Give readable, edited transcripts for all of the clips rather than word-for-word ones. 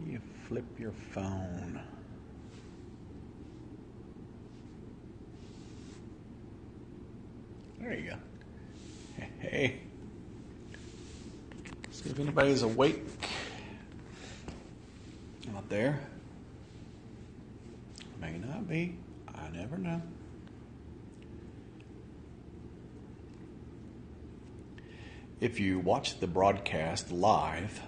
You flip your phone. There you go. Hey. See if anybody's awake out there. May not be. I never know. If you watch the broadcast live,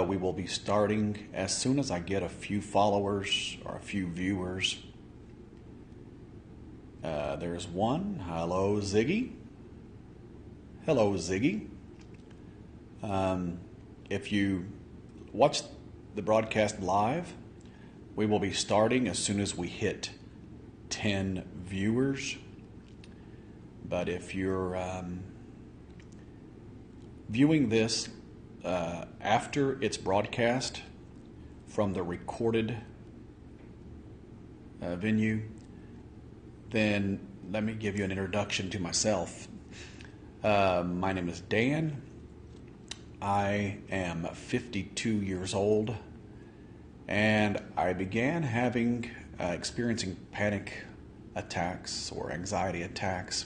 we will be starting as soon as I get a few followers or a few viewers. There's one. Hello, Ziggy. Hello, Ziggy. If you watch the broadcast live, we will be starting as soon as we hit 10 viewers. But if you're viewing this after it's broadcast from the recorded venue, then let me give you an introduction to myself. My name is Dan. I am 52 years old, and I began experiencing panic attacks or anxiety attacks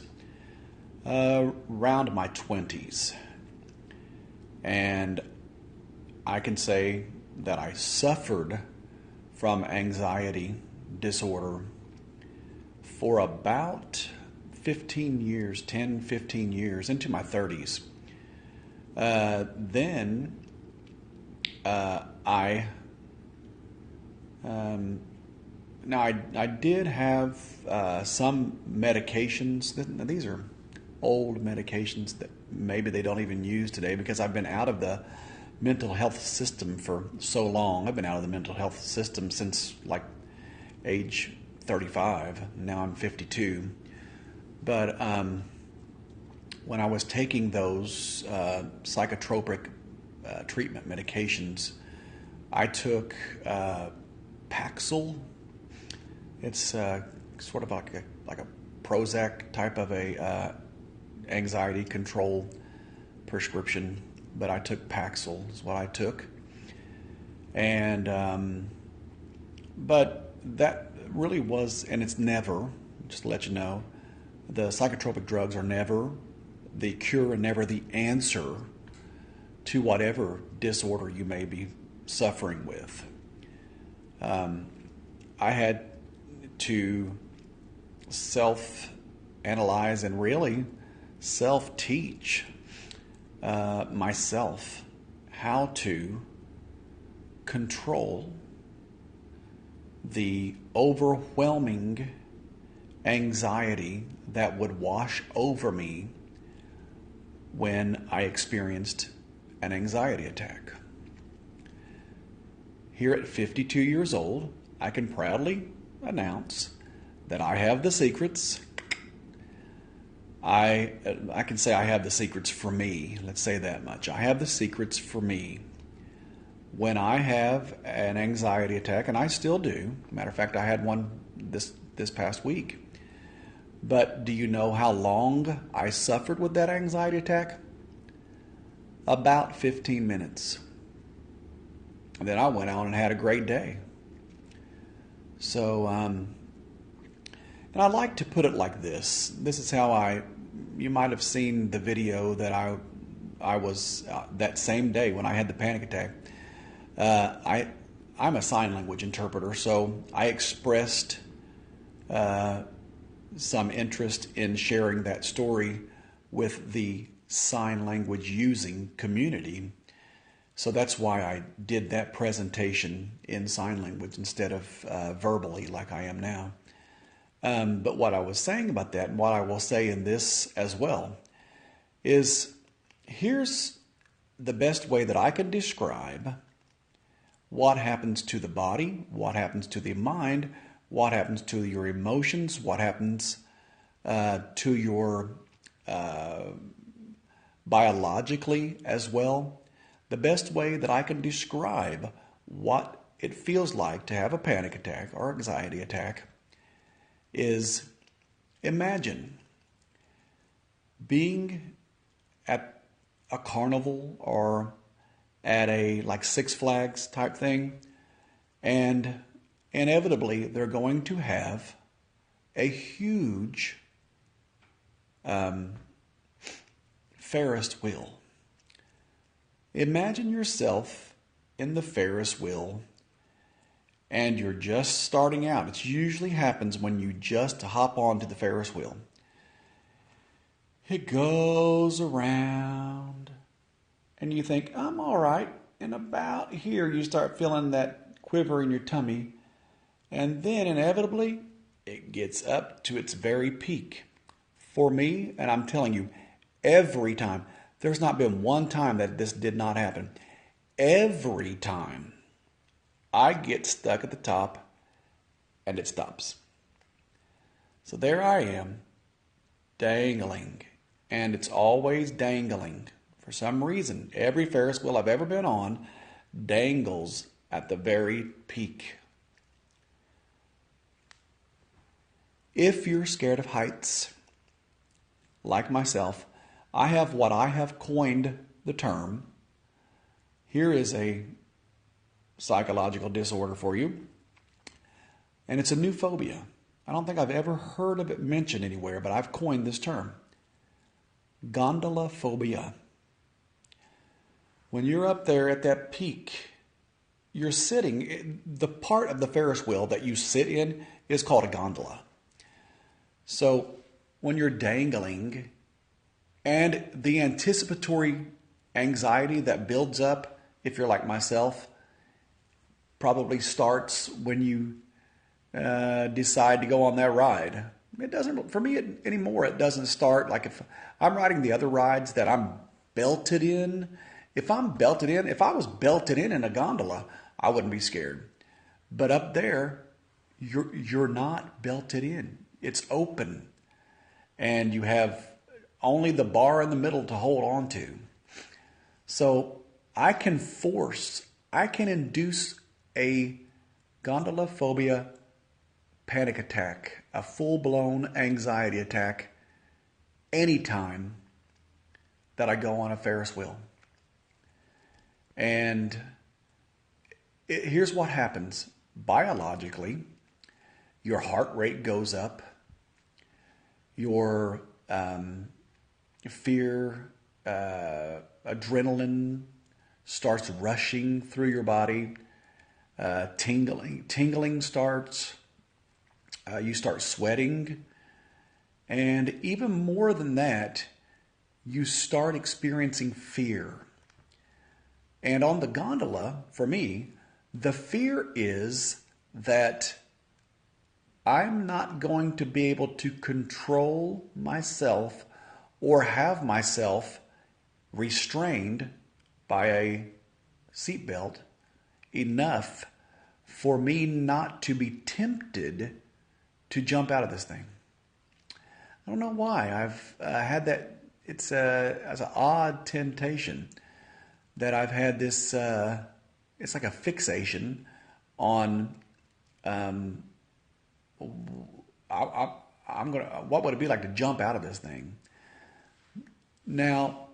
around my 20s. And I can say that I suffered from anxiety disorder for about 15 years, 10, 15 years, into my 30s. Then I did have some medications. These are old medications that maybe they don't even use today because I've been out of the mental health system for so long. I've been out of the mental health system since like age 35. Now I'm 52. But when I was taking those psychotropic treatment medications, I took Paxil. It's sort of like a Prozac type of a anxiety control prescription, but I took Paxil is what I took. And but that really was, and it's never, just to let you know, the psychotropic drugs are never the cure and never the answer to whatever disorder you may be suffering with. I had to self-analyze and really self-teach myself how to control the overwhelming anxiety that would wash over me when I experienced an anxiety attack. Here at 52 years old, I can proudly announce that I have the secrets. I can say I have the secrets for me. Let's say that much. I have the secrets for me. When I have an anxiety attack, and I still do. Matter of fact, I had one this past week. But do you know how long I suffered with that anxiety attack? About 15 minutes. And then I went on and had a great day. So, and I like to put it like this. This is how you might have seen the video that I was, that same day when I had the panic attack. I'm a sign language interpreter, so I expressed some interest in sharing that story with the sign language using community. So that's why I did that presentation in sign language instead of verbally like I am now. But what I was saying about that, and what I will say in this as well, is here's the best way that I can describe what happens to the body, what happens to the mind, what happens to your emotions, what happens to your biologically as well. The best way that I can describe what it feels like to have a panic attack or anxiety attack is imagine being at a carnival or at a like Six Flags type thing, and inevitably they're going to have a huge Ferris wheel. Imagine yourself in the Ferris wheel and you're just starting out. It usually happens when you just hop onto the Ferris wheel. It goes around and you think, I'm all right. And about here you start feeling that quiver in your tummy. And then inevitably it gets up to its very peak. For me, and I'm telling you, every time, there's not been one time that this did not happen. Every time I get stuck at the top and it stops. So there I am, dangling, and it's always dangling. For some reason, every Ferris wheel I've ever been on dangles at the very peak. If you're scared of heights, like myself, I have what I have coined the term. Here is a psychological disorder for you, and it's a new phobia. I don't think I've ever heard of it mentioned anywhere, but I've coined this term. Gondola phobia. When you're up there at that peak, you're sitting, the part of the Ferris wheel that you sit in is called a gondola. So when you're dangling and the anticipatory anxiety that builds up, if you're like myself, probably starts when you decide to go on that ride. It doesn't, for me anymore, it doesn't start like if I'm riding the other rides that I'm belted in. If I was belted in a gondola, I wouldn't be scared. But up there, you're not belted in. It's open. And you have only the bar in the middle to hold on to. So I can induce a gondola phobia panic attack, a full-blown anxiety attack, anytime that I go on a Ferris wheel. And here's what happens. Biologically, your heart rate goes up, your fear, adrenaline starts rushing through your body, tingling starts, you start sweating, and even more than that, you start experiencing fear. And on the gondola, for me, the fear is that I'm not going to be able to control myself or have myself restrained by a seatbelt enough for me not to be tempted to jump out of this thing. I don't know why. I've had that. It's as an odd temptation that I've had this. It's like a fixation on. I'm gonna. What would it be like to jump out of this thing? Now,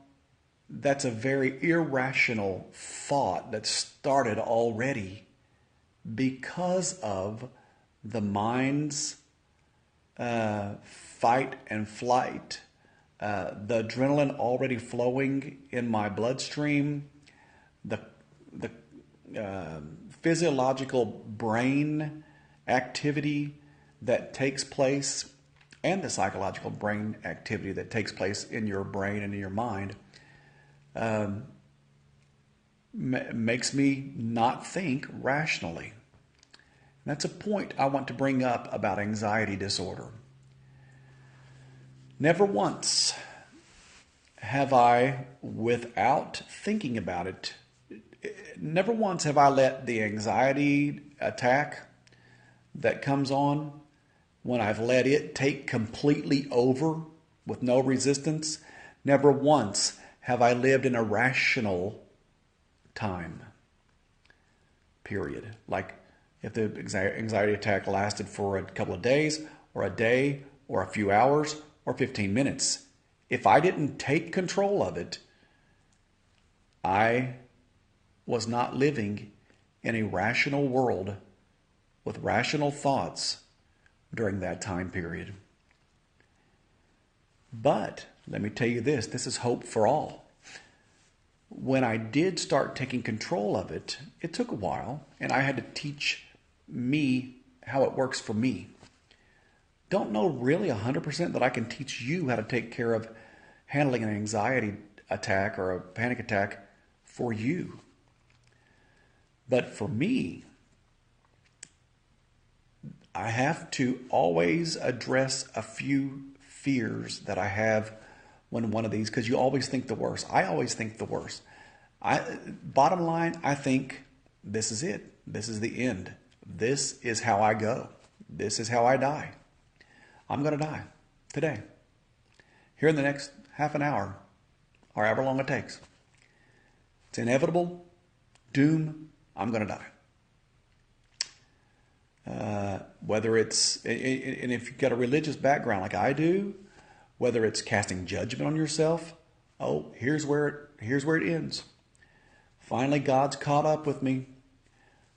that's a very irrational thought that started already because of the mind's fight and flight, the adrenaline already flowing in my bloodstream, the physiological brain activity that takes place, and the psychological brain activity that takes place in your brain and in your mind, makes me not think rationally. And that's a point I want to bring up about anxiety disorder. Never once have I, without thinking about it, never once have I let the anxiety attack that comes on, when I've let it take completely over with no resistance, never once have I lived in a rational time. Period. Like if the anxiety attack lasted for a couple of days, or a day, or a few hours, or 15 minutes. If I didn't take control of it, I was not living in a rational world with rational thoughts during that time period. But let me tell you this is hope for all. When I did start taking control of it, it took a while, and I had to teach me how it works for me. Don't know really 100% that I can teach you how to take care of handling an anxiety attack or a panic attack for you. But for me, I have to always address a few fears that I have when one of these, because you always think the worst. I always think the worst. Bottom line, I think this is it. This is the end. This is how I go. This is how I die. I'm going to die today, here in the next half an hour, or however long it takes. It's inevitable. Doom. I'm going to die. Whether it's, and if you've got a religious background like I do, whether it's casting judgment on yourself, oh, here's where it ends. Finally, God's caught up with me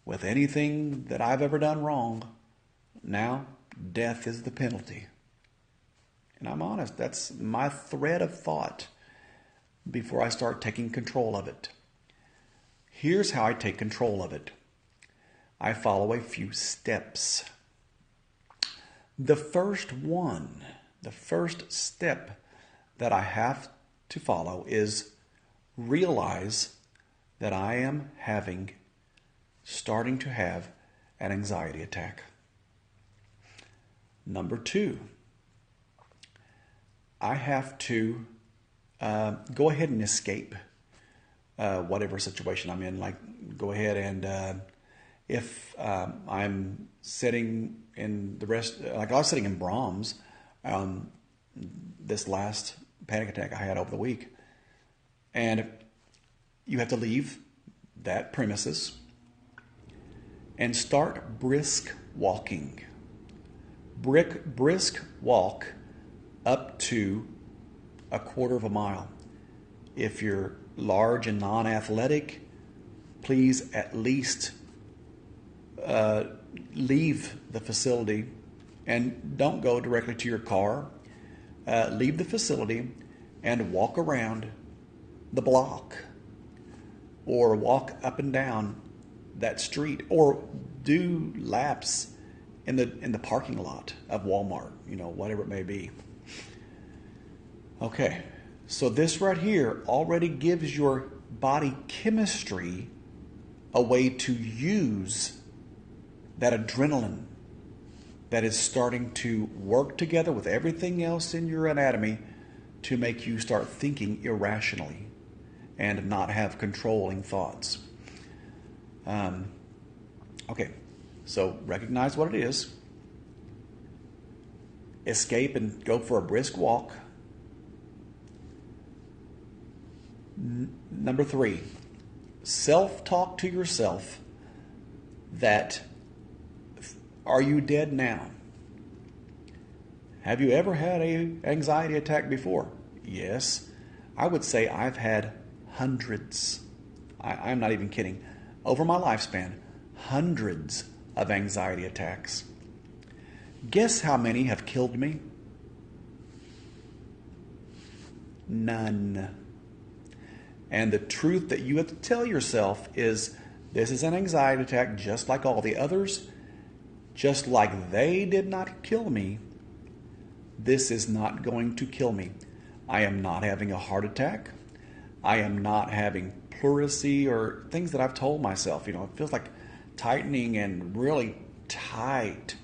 with anything that I've ever done wrong. Now, death is the penalty. And I'm honest, that's my thread of thought before I start taking control of it. Here's how I take control of it. I follow a few steps. The first step that I have to follow is realize that I am starting to have an anxiety attack. Number 2, I have to go ahead and escape whatever situation I'm in. Like, go ahead and if I'm sitting in like I was sitting in Brahms this last panic attack I had over the week, and you have to leave that premises and start brisk walking. Brisk walk up to a quarter of a mile. If you're large and non-athletic, please at least leave the facility and don't go directly to your car. Leave the facility and walk around the block, or walk up and down that street, or do laps in the parking lot of Walmart, whatever it may be. Okay, so this right here already gives your body chemistry a way to use that adrenaline that is starting to work together with everything else in your anatomy to make you start thinking irrationally and not have controlling thoughts. Okay, so recognize what it is. Escape and go for a brisk walk. Number 3, self-talk to yourself that, are you dead now? Have you ever had an anxiety attack before? Yes. I would say I've had hundreds. I'm not even kidding. Over my lifespan, hundreds of anxiety attacks. Guess how many have killed me? None. And the truth that you have to tell yourself is, this is an anxiety attack just like all the others. Just like they did not kill me, this is not going to kill me. I am not having a heart attack. I am not having pleurisy or things that I've told myself. It feels like tightening and really tight,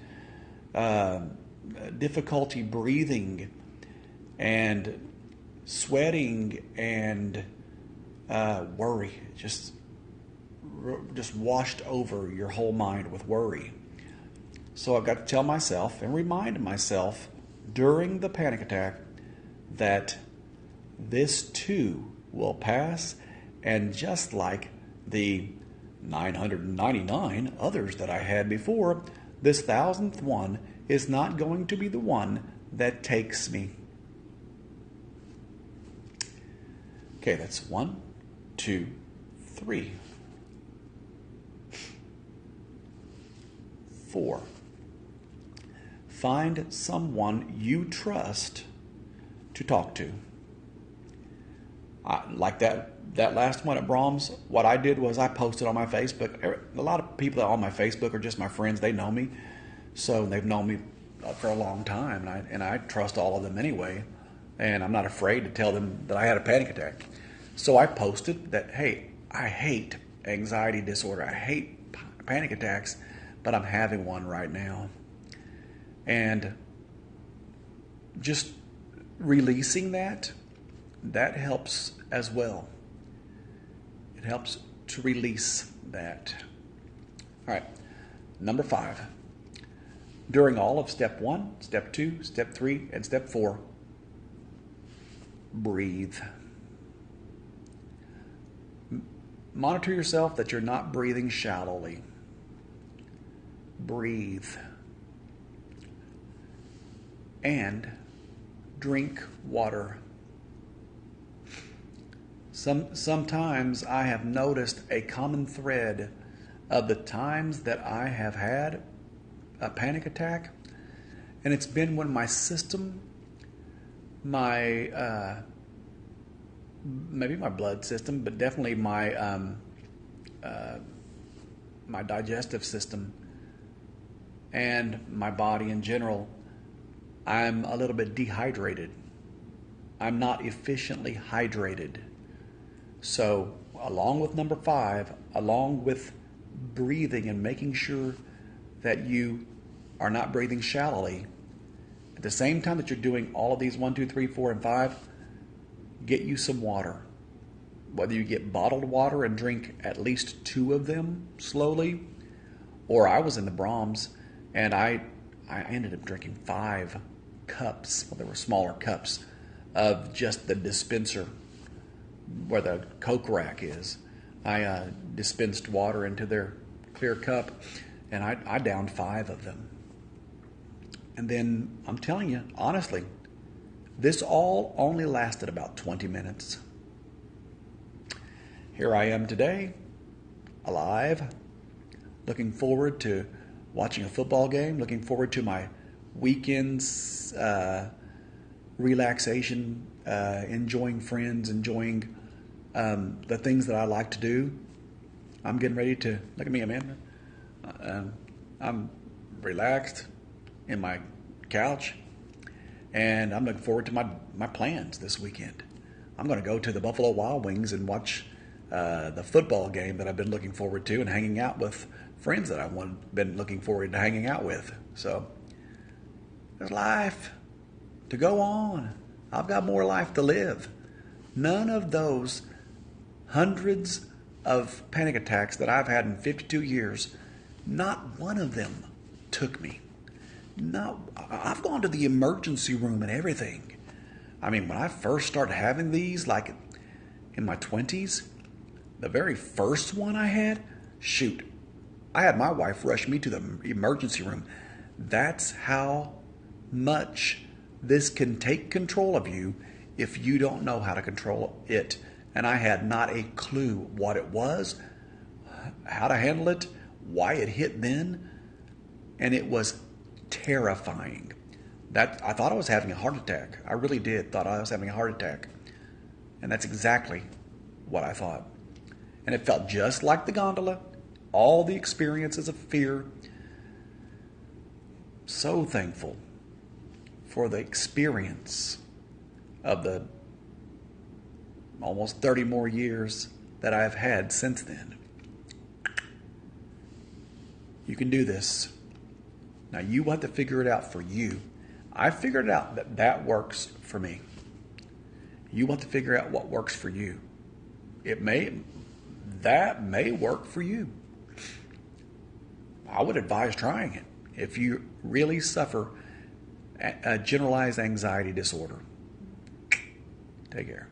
difficulty breathing and sweating and worry. Just washed over your whole mind with worry. So I've got to tell myself and remind myself during the panic attack that this too will pass, and just like the 999 others that I had before, this 1,000th one is not going to be the one that takes me. Okay, that's 1, 2, 3. 4, find someone you trust to talk to. Like that last one at Brahms, what I did was I posted on my Facebook. A lot of people on my Facebook are just my friends. They know me. So they've known me for a long time, and I trust all of them anyway. And I'm not afraid to tell them that I had a panic attack. So I posted that, hey, I hate anxiety disorder. I hate panic attacks, but I'm having one right now. And just releasing that helps as well. It helps to release that. All right, number 5. During all of step 1, step 2, step 3, and step 4, breathe. Monitor yourself that you're not breathing shallowly. Breathe. And drink water. Sometimes I have noticed a common thread of the times that I have had a panic attack, and it's been when my system, maybe my blood system, but definitely my digestive system and my body in general, I'm a little bit dehydrated. I'm not efficiently hydrated. So, along with number 5, along with breathing and making sure that you are not breathing shallowly, at the same time that you're doing all of these 1, 2, 3, 4, and 5, get you some water. Whether you get bottled water and drink at least 2 of them slowly, or I was in the Brahms and I ended up drinking 5 cups, well, they were smaller cups, of just the dispenser where the Coke rack is. I dispensed water into their clear cup, and I downed 5 of them. And then, I'm telling you, honestly, this all only lasted about 20 minutes. Here I am today, alive, looking forward to watching a football game, looking forward to my weekends, relaxation, enjoying friends, enjoying the things that I like to do. I'm getting ready to, look at me, Amanda. I'm relaxed in my couch, and I'm looking forward to my plans this weekend. I'm going to go to the Buffalo Wild Wings and watch the football game that I've been looking forward to, and hanging out with friends that I've been looking forward to hanging out with. So there's life to go on. I've got more life to live. None of those hundreds of panic attacks that I've had in 52 years, not one of them took me. No, I've gone to the emergency room and everything. I mean, when I first started having these, like in my 20s, the very first one I had, shoot, I had my wife rush me to the emergency room. That's how much this can take control of you if you don't know how to control it. And I had not a clue what it was, how to handle it, why it hit then, and it was terrifying. That I thought I was having a heart attack. I really did thought I was having a heart attack. And that's exactly what I thought. And it felt just like the gondola, all the experiences of fear. So thankful for the experience of the almost 30 more years that I've had since then. You can do this. Now you have to figure it out for you. I figured out that works for me. You want to figure out what works for you. That may work for you. I would advise trying it if you really suffer a generalized anxiety disorder. Take care.